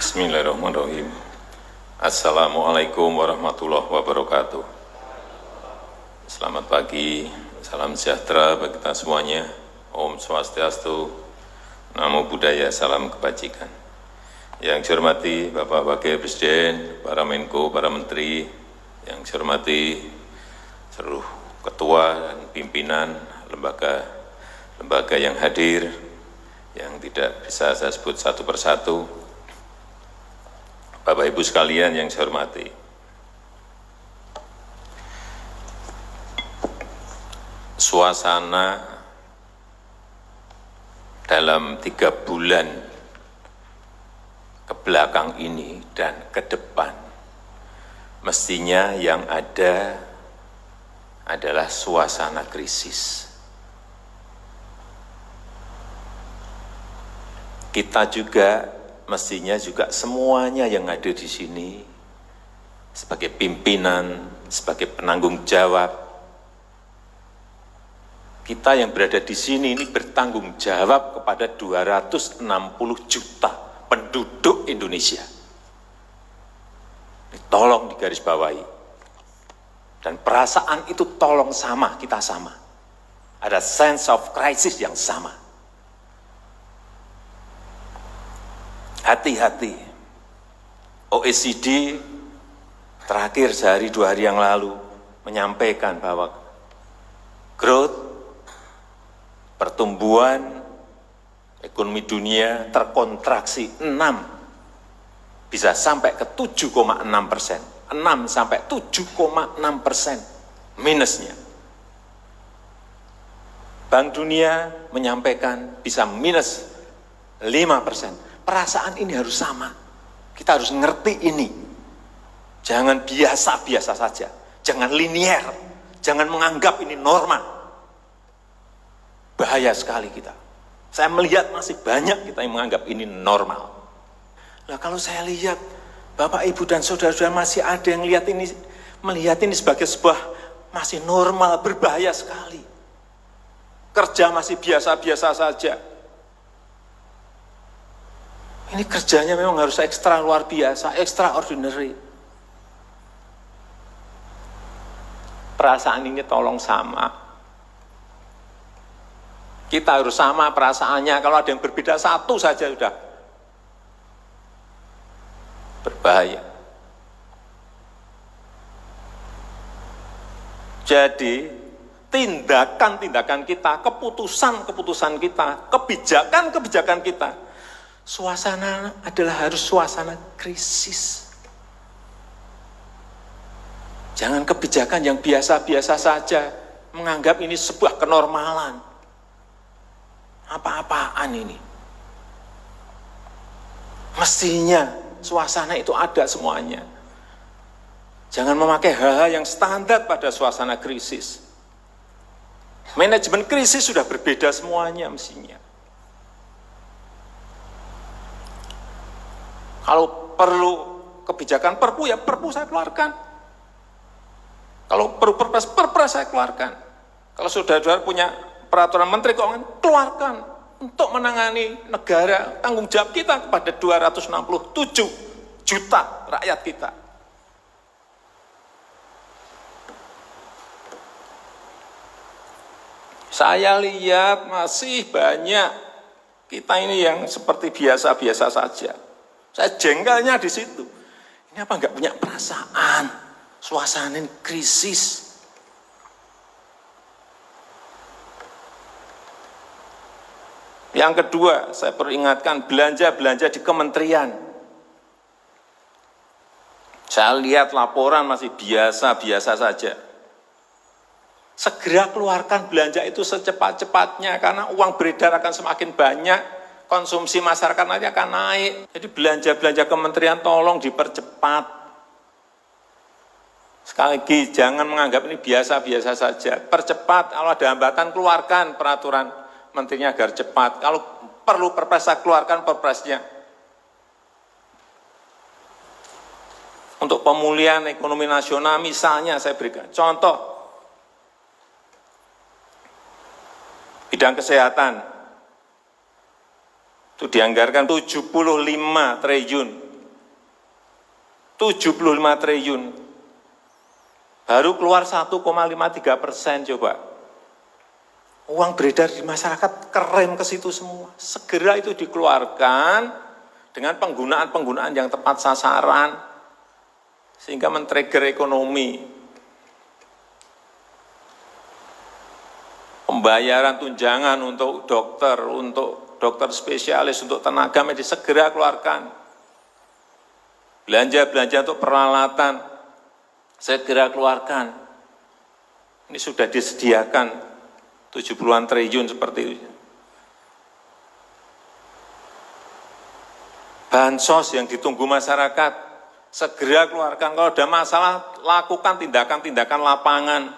Bismillahirrahmanirrahim. Assalamualaikum warahmatullahi wabarakatuh. Selamat pagi, salam sejahtera bagi kita semuanya. Om Swastiastu, Namo Buddhaya, salam kebajikan. Yang saya hormati Bapak Wakil Presiden, para Menko, para Menteri, yang saya hormati seluruh ketua dan pimpinan lembaga yang hadir, yang tidak bisa saya sebut satu persatu. Bapak Ibu sekalian yang saya hormati, suasana dalam 3 bulan ke belakang ini dan ke depan mestinya yang ada adalah suasana krisis. Kita juga mestinya juga semuanya yang ada di sini sebagai pimpinan, sebagai penanggung jawab, kita yang berada di sini ini bertanggung jawab kepada 260 juta penduduk Indonesia. Ini tolong digarisbawahi. Dan perasaan itu tolong sama, kita sama. Ada sense of crisis yang sama. Hati-hati, OECD terakhir sehari 2 hari yang lalu menyampaikan bahwa growth, pertumbuhan ekonomi dunia terkontraksi 6, bisa sampai ke 7,6%, 6 sampai 7,6% minusnya. Bank Dunia menyampaikan bisa minus 5%. Perasaan ini harus sama. Kita harus ngerti ini. Jangan biasa-biasa saja. Jangan linier. Jangan menganggap ini normal. Bahaya sekali kita. Saya melihat masih banyak kita yang menganggap ini normal. Nah, kalau saya lihat Bapak, Ibu, dan saudara-saudara masih ada yang melihat ini sebagai sebuah masih normal, berbahaya sekali. Kerja masih biasa-biasa saja. Ini kerjanya memang harus ekstra luar biasa, extraordinary. Perasaan ini tolong sama. Kita harus sama perasaannya. Kalau ada yang berbeda satu saja sudah berbahaya. Jadi tindakan-tindakan kita, keputusan-keputusan kita, kebijakan-kebijakan kita, suasana adalah harus suasana krisis. Jangan kebijakan yang biasa-biasa saja, menganggap ini sebuah kenormalan. Apa-apaan ini? Mestinya suasana itu ada semuanya. Jangan memakai hal-hal yang standar pada suasana krisis. Manajemen krisis sudah berbeda semuanya mestinya. Kalau perlu kebijakan perpu, ya perpu saya keluarkan. Kalau perlu perpres saya keluarkan. Kalau saudara-saudara punya peraturan menteri keuangan, keluarkan untuk menangani negara, tanggung jawab kita kepada 267 juta rakyat kita. Saya lihat masih banyak kita ini yang seperti biasa-biasa saja. Saya jengkelnya di situ. Ini apa enggak punya perasaan? Suasana krisis. Yang kedua, saya peringatkan belanja-belanja di kementerian. Saya lihat laporan masih biasa-biasa saja. Segera keluarkan belanja itu secepat-cepatnya karena uang beredar akan semakin banyak. Konsumsi masyarakat nanti akan naik. Jadi belanja-belanja kementerian tolong dipercepat. Sekali lagi, jangan menganggap ini biasa-biasa saja. Percepat, kalau ada hambatan, keluarkan peraturan menterinya agar cepat. Kalau perlu perpres, keluarkan perpresnya. Untuk pemulihan ekonomi nasional, misalnya saya berikan contoh. Bidang kesehatan. Itu dianggarkan 75 triliun 75 triliun. Baru keluar 1,53%, coba. Uang beredar di masyarakat kerem ke situ semua. Segera itu dikeluarkan dengan penggunaan yang tepat sasaran, sehingga men-trigger ekonomi. Pembayaran tunjangan untuk dokter spesialis, untuk tenaga medis segera keluarkan. Belanja-belanja untuk peralatan segera keluarkan. Ini sudah disediakan 70-an triliun seperti itu. Bansos yang ditunggu masyarakat segera keluarkan. Kalau ada masalah, lakukan tindakan-tindakan lapangan.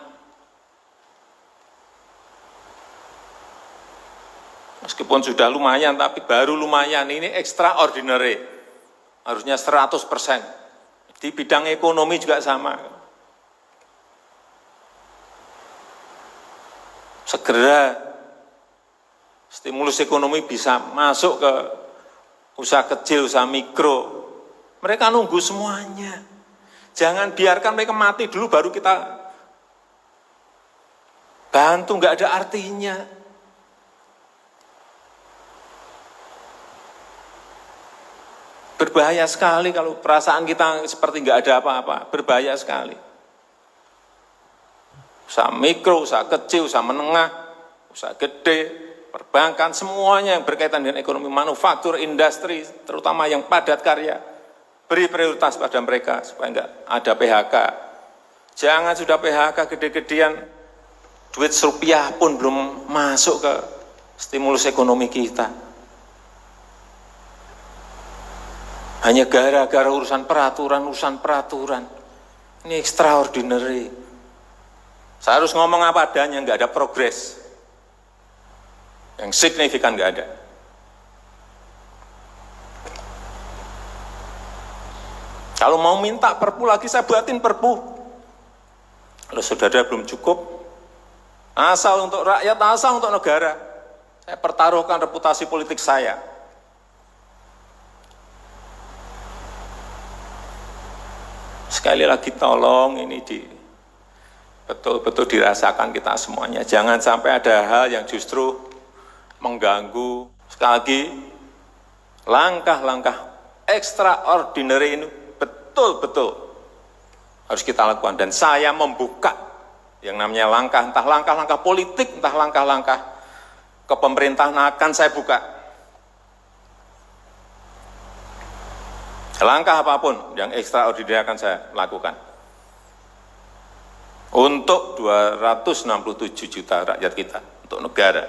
Meskipun sudah lumayan, tapi baru lumayan. Ini extraordinary. Harusnya 100%. Di bidang ekonomi juga sama. Segera stimulus ekonomi bisa masuk ke usaha kecil, usaha mikro. Mereka nunggu semuanya. Jangan biarkan mereka mati dulu baru kita bantu, nggak ada artinya. Berbahaya sekali kalau perasaan kita seperti nggak ada apa-apa. Berbahaya sekali. Usaha mikro, usaha kecil, usaha menengah, usaha gede, perbankan, semuanya yang berkaitan dengan ekonomi manufaktur, industri, terutama yang padat karya, beri prioritas pada mereka supaya enggak ada PHK. Jangan sudah PHK gede-gedean, duit rupiah pun belum masuk ke stimulus ekonomi kita. Hanya gara-gara urusan peraturan. Ini extraordinary. Saya harus ngomong apa adanya, nggak ada progres. Yang signifikan nggak ada. Kalau mau minta perpu lagi, saya buatin perpu. Kalau saudara belum cukup, asal untuk rakyat, asal untuk negara. Saya pertaruhkan reputasi politik saya. Sekali lagi tolong ini betul-betul dirasakan kita semuanya. Jangan sampai ada hal yang justru mengganggu. Sekali lagi, langkah-langkah extraordinary ini betul-betul harus kita lakukan. Dan saya membuka yang namanya langkah, entah langkah-langkah politik, entah langkah-langkah kepemerintahan akan saya buka. Langkah apapun yang extraordinary akan saya lakukan. Untuk 267 juta rakyat kita, untuk negara.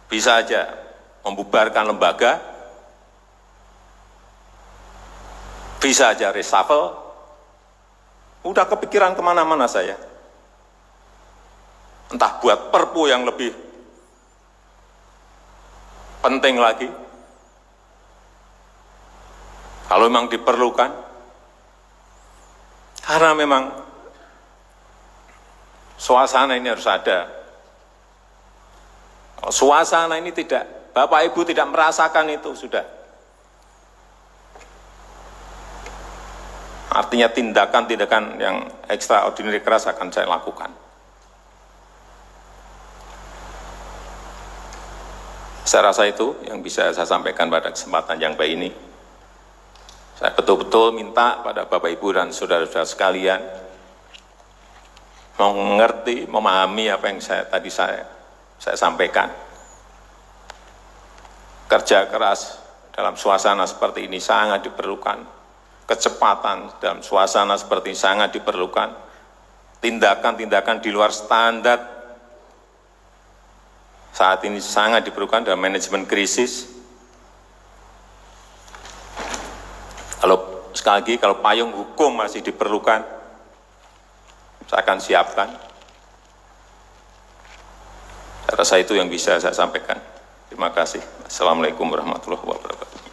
Bisa aja membubarkan lembaga, bisa aja reshuffle, udah kepikiran kemana-mana saya. Entah buat perpu yang lebih penting lagi, kalau memang diperlukan, karena memang suasana ini harus ada. Kalau suasana ini tidak, Bapak Ibu tidak merasakan itu, sudah. Artinya tindakan-tindakan yang extraordinary keras akan saya lakukan. Saya rasa itu yang bisa saya sampaikan pada kesempatan yang baik ini. Saya betul-betul minta pada Bapak Ibu dan saudara-saudara sekalian mengerti, memahami apa yang tadi saya sampaikan. Kerja keras dalam suasana seperti ini sangat diperlukan. Kecepatan dalam suasana seperti ini sangat diperlukan. Tindakan-tindakan di luar standar saat ini sangat diperlukan dalam manajemen krisis. Kalau sekali lagi, kalau payung hukum masih diperlukan, saya akan siapkan. Saya rasa itu yang bisa saya sampaikan. Terima kasih. Assalamualaikum warahmatullahi wabarakatuh.